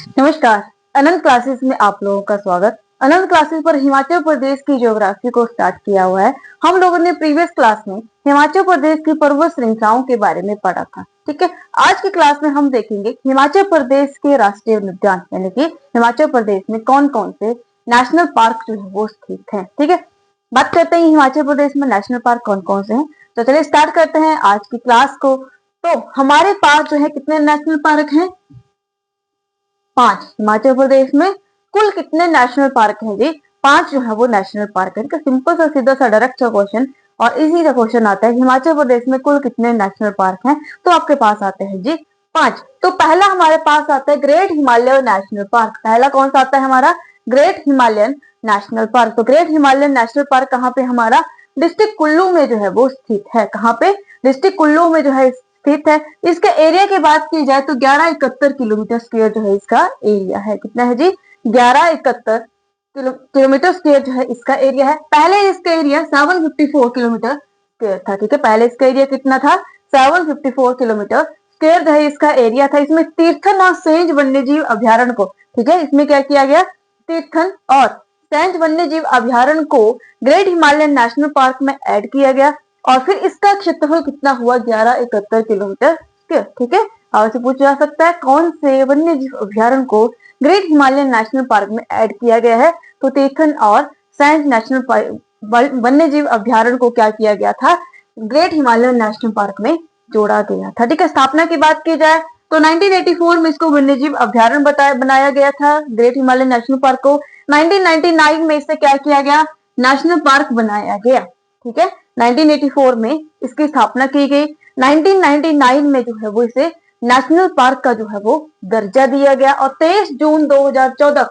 नमस्कार। अनंत क्लासेस में आप लोगों का स्वागत। अनंत क्लासेस पर हिमाचल प्रदेश की ज्योग्राफी को स्टार्ट किया हुआ है। हम लोगों ने प्रीवियस क्लास में हिमाचल प्रदेश की पर्वत श्रृंखलाओं के बारे में पढ़ा था। ठीक है, आज की क्लास में हम देखेंगे हिमाचल प्रदेश के राष्ट्रीय उद्यान यानी कि हिमाचल प्रदेश में कौन कौन से नेशनल पार्क जो है वो स्थित है। ठीक है, बात करते हैं हिमाचल प्रदेश में नेशनल पार्क कौन कौन से हैं। तो चलिए स्टार्ट करते हैं आज की क्लास को। तो हमारे पास जो है कितने नेशनल पार्क हैं? 5। हिमाचल प्रदेश में कुल कितने नेशनल पार्क हैं जी? 5 जो है वो नेशनल पार्क है। इनका सिंपल सा सीधा सा डायरेक्ट सा क्वेश्चन और इजी सा क्वेश्चन आता है, हिमाचल प्रदेश में कुल कितने नेशनल पार्क हैं? तो आपके पास आते हैं जी 5। तो पहला हमारे पास आता है ग्रेट हिमालयन नेशनल पार्क। पहला कौन सा आता है हमारा? Great Himalayan national park. तो ग्रेट हिमालयन नेशनल पार्क कहाँ पे हमारा? डिस्ट्रिक्ट कुल्लू में जो है वो स्थित है। कहाँ पे? डिस्ट्रिक्ट कुल्लू में जो है स्थित है। इसके एरिया की बात की जाए तो 1171 किलोमीटर स्क्वायर जो है इसका एरिया है। कितना है जी? 1171 किलोमीटर स्क्वायर जो है इसका एरिया है। पहले इसका एरिया 754 किलोमीटर स्क्वायर था। ठीक है, पहले इसका एरिया कितना था? 754 किलोमीटर स्क्वायर जो है इसका एरिया था। इसमें तीर्थन और सेंज वन्यजीव अभ्यारण्य को, ठीक है, इसमें क्या किया गया? तीर्थन और सेंज वन्यजीव अभ्यारण्य को ग्रेट हिमालयन नेशनल पार्क में ऐड किया गया और फिर इसका क्षेत्रफल कितना हुआ? 1171 किलोमीटर स्क्वायर। ठीक है, आपसे पूछा जा सकता है कौन से वन्यजीव अभ्यारण्य को ग्रेट हिमालयन नेशनल पार्क में ऐड किया गया है? तो तीर्थन और सेंज नेशनल वन्यजीव अभ्यारण्य को क्या किया गया था? ग्रेट हिमालयन नेशनल पार्क में जोड़ा गया था। ठीक है, स्थापना की बात की जाए तो 1984 में इसको वन्यजीव अभ्यारण्य बनाया गया था, ग्रेट हिमालयन नेशनल पार्क को। 1999 में इसे क्या किया गया? नेशनल पार्क बनाया गया। ठीक है, 1984 में इसकी स्थापना की गई। 1999 में जो है वो इसे नेशनल पार्क का जो है वो दर्जा दिया गया और 23 जून 2014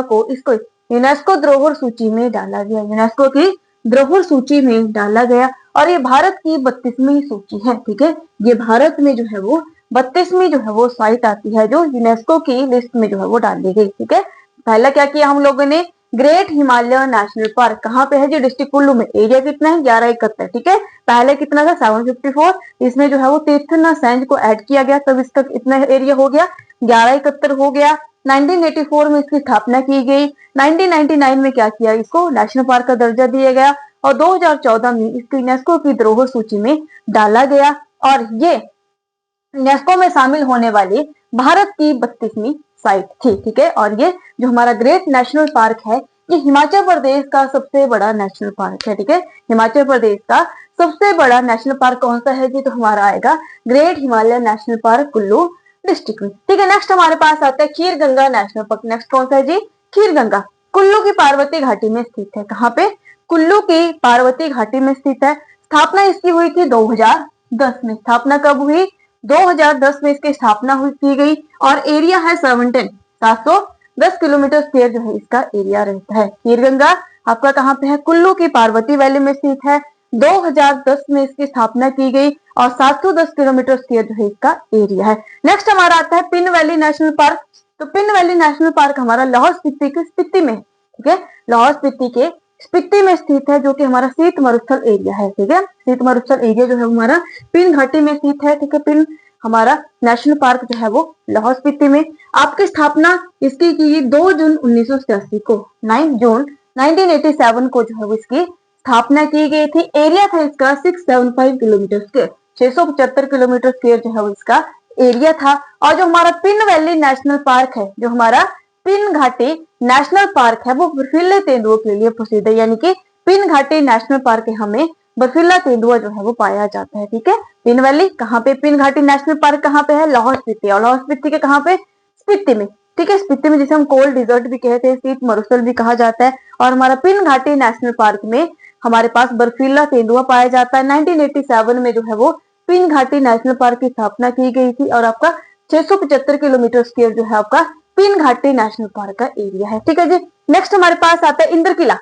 को इसको यूनेस्को धरोहर सूची में डाला गया। यूनेस्को की धरोहर सूची में डाला गया और ये भारत की 32वीं सूची है। ठीक है, ये भारत में जो है वो 32वीं जो है वो साइट आती है जो यूनेस्को की लिस्ट में जो है वो डाली गई। ठीक है, पहला क्या किया हम लोगों ने? ग्रेट हिमालयन नेशनल पार्क कहाँ पे है जी? डिस्ट्रिक्ट कुल्लू में। एरिया कितना है? 1171। ठीक है, पहले कितना था? 754। इसमें जो है वो तीर्थन सेंज को ऐड किया गया, तब इसका इतना एरिया हो गया 1171 हो गया। 1984 में इसकी स्थापना की गई। 1999 में क्या किया? इसको नेशनल पार्क का दर्जा दिया गया और 2014 में इसको यूनेस्को की धरोहर सूची में डाला गया और ये यूनेस्को में शामिल होने वाली भारत की 32वीं साइट थी। ठीक है, और ये जो हमारा ग्रेट नेशनल पार्क है ये हिमाचल प्रदेश का सबसे बड़ा नेशनल पार्क है। ठीक है, हिमाचल प्रदेश का सबसे बड़ा नेशनल पार्क कौन सा है जी? तो हमारा आएगा great Himalayan national park Kullu district में। ठीक है, नेक्स्ट हमारे पास आता है खीर गंगा नेशनल पार्क। नेक्स्ट कौन सा है जी? खीर गंगा। कुल्लू की पार्वती घाटी में स्थित है। कहाँ पे? कुल्लू की पार्वती घाटी में स्थित है। स्थापना इसकी हुई थी 2010 में। स्थापना कब हुई? 2010 में इसकी स्थापना हुई की गई और एरिया है 710 किलोमीटर स्क्वायर जो है इसका एरिया रहता है। खीर गंगा आपका कहाँ पे है? कुल्लू की पार्वती वैली में स्थित है। 2010 में इसकी स्थापना की गई और 710 किलोमीटर स्क्वायर जो है इसका एरिया है। नेक्स्ट हमारा आता है पिन वैली नेशनल पार्क। तो पिन वैली नेशनल पार्क हमारा लाहौल स्पीति के स्पीति में, ठीक है, लाहौल स्पीति के स्पीति में स्थित है जो कि हमारा शीत मरुस्थल एरिया है। ठीक है, शीत मरुस्थल एरिया जो है हमारा पिन घाटी में स्थित है। ठीक है, पिन हमारा नेशनल पार्क जो है वो लाहौल स्पीति में। आपकी स्थापना इसकी की 2 जून 1987 को, 9 जून 1987 को जो है वो इसकी स्थापना की गई थी। एरिया था इसका 675 किलोमीटर स्क्वायर, 675 किलोमीटर स्क्वायर जो है वो इसका एरिया था। और जो हमारा पिन वैली नेशनल पार्क है, जो हमारा पिन घाटी नेशनल पार्क है वो बर्फीले तेंदुओं के लिए प्रसिद्ध है। यानी कि पिन घाटी नेशनल पार्क हमें बर्फीला तेंदुआ जो है वो पाया जाता है। ठीक है, पिन वैली कहाँ पे? पिन घाटी नेशनल पार्क कहाँ पे है? लाहौल स्पीति। और लाहौल स्पीति के कहाँ पे? स्पीति में। ठीक है, स्पीति में जिसे हम कोल्ड डिजर्ट भी कहते हैं, शीत मरुस्थल भी कहा जाता है। और हमारा पिन घाटी नेशनल पार्क में हमारे पास बर्फीला तेंदुआ पाया जाता है। 1987 में जो है वो पिन घाटी नेशनल पार्क की स्थापना की गई थी और आपका 675 किलोमीटर स्क्वायर जो है आपका पिन घाटी नेशनल पार्क का एरिया है। ठीक है जी, नेक्स्ट हमारे पास आता है इंद्रकिला।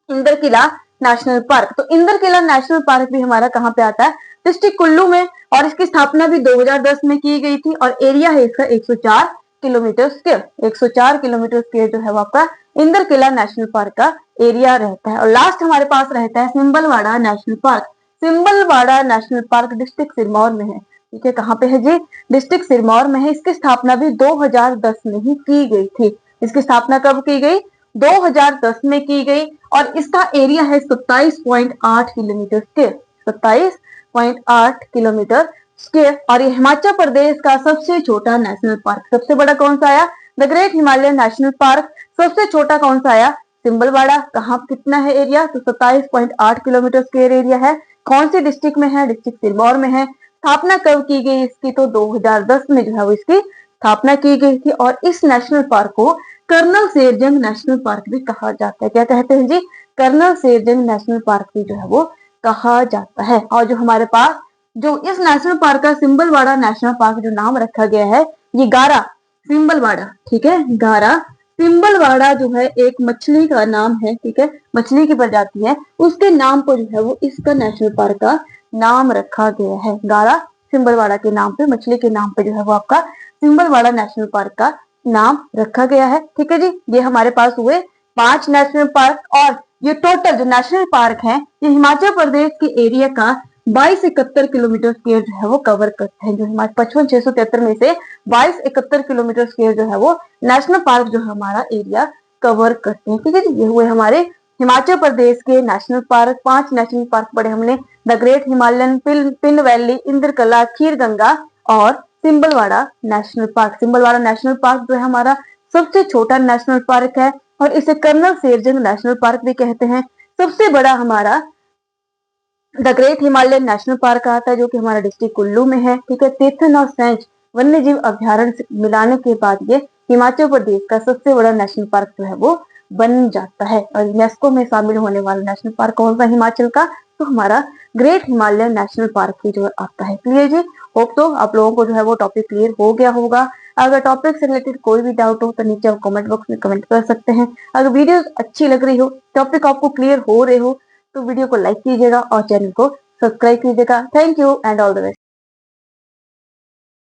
Indrakila national park. तो इंद्रकिला नेशनल पार्क भी हमारा कहाँ पे आता है? डिस्ट्रिक्ट कुल्लू में और इसकी स्थापना भी 2010 में की गई थी और एरिया है इसका 104 किलोमीटर स्क्वायर। 104 किलोमीटर स्क्वायर जो है वो आपका इंद्रकिला नेशनल पार्क का एरिया रहता है। और लास्ट हमारे पास रहता है Simbalbara national park. Simbalbara national park district Sirmaur में है। ठीक है, कहाँ पे है जी, डिस्ट्रिक्ट सिरमौर में है। इसकी स्थापना भी 2010 में ही की गई थी। इसकी स्थापना कब की गई, 2010 में की गई। और इसका एरिया है 27.8 किलोमीटर स्क्वायर, 27.8 किलोमीटर स्क्वायर। और ये हिमाचल प्रदेश का सबसे छोटा नेशनल पार्क। सबसे बड़ा कौन सा आया, the great Himalayan national park. सबसे छोटा कौन सा आया, सिंबलवाड़ा। कहाँ कितना है एरिया, तो 27.8 किलोमीटर स्क्वायर एरिया है। कौन सी डिस्ट्रिक्ट में है, डिस्ट्रिक्ट सिरमौर में है। स्थापना कब की गई इसकी, तो 2010 में जो है वो इसकी स्थापना की गई थी। और इस नेशनल पार्क को कर्नल शेरजंग नेशनल पार्क भी कहा जाता है। क्या कहते हैं जी, कर्नल शेरजंग नेशनल पार्क भी जो है वो कहा जाता है। और जो हमारे पास जो इस नेशनल पार्क का सिंबलवाड़ा नेशनल पार्क जो नाम रखा गया है, ये गारा सिंबलवाड़ा, ठीक है, गारा सिंबलवाड़ा जो है एक मछली का नाम है, ठीक है, मछली की प्रजाति है, उसके नाम पर जो है वो इसका नेशनल पार्क का नाम रखा गया है। गारा सिंबलवाड़ा के नाम पे, मछली के नाम पे जो है वो आपका सिंबलवाड़ा नेशनल पार्क का नाम रखा गया है। ठीक है जी, ये हमारे पास हुए 5 नेशनल पार्क। और ये टोटल जो नेशनल पार्क है ये हिमाचल प्रदेश के एरिया का 2271 किलोमीटर स्क्वायर जो है वो कवर करते हैं। जो हमारे 55,673 में से 2271 किलोमीटर स्क्वायर जो है वो नेशनल पार्क जो हमारा एरिया कवर करते हैं। ठीक है जी, ये हुए हमारे हिमाचल प्रदेश के नेशनल पार्क। 5 नेशनल पार्क पढ़े हमने, the great Himalayan, Pin valley, Inderkilla, Khir Ganga और Simbalbara national park. Simbalbara national park जो है हमारा सबसे छोटा नेशनल पार्क है और इसे कर्नल शेरजंग नेशनल पार्क भी कहते हैं। सबसे बड़ा हमारा the great Himalayan national park आता है जो कि हमारा डिस्ट्रिक्ट कुल्लू में है। ठीक है, तीर्थन और सेंच वन्य जीव अभ्यारण्य मिलाने के बाद ये हिमाचल प्रदेश का सबसे बड़ा नेशनल पार्क जो है वो बन जाता है। और यूनेस्को में शामिल होने वाला नेशनल पार्क कौन सा हिमाचल का, तो हमारा ग्रेट हिमालयन नेशनल पार्क ही जो आता है। क्लियर जी, होप तो आप लोगों को जो है वो टॉपिक क्लियर हो गया होगा। अगर टॉपिक से रिलेटेड कोई भी डाउट हो तो नीचे आप कमेंट बॉक्स में कमेंट कर सकते हैं। अगर वीडियो अच्छी लग रही हो, टॉपिक आपको क्लियर हो रहे हो, तो वीडियो को लाइक कीजिएगा और चैनल को सब्सक्राइब कीजिएगा। Thank you and all the best.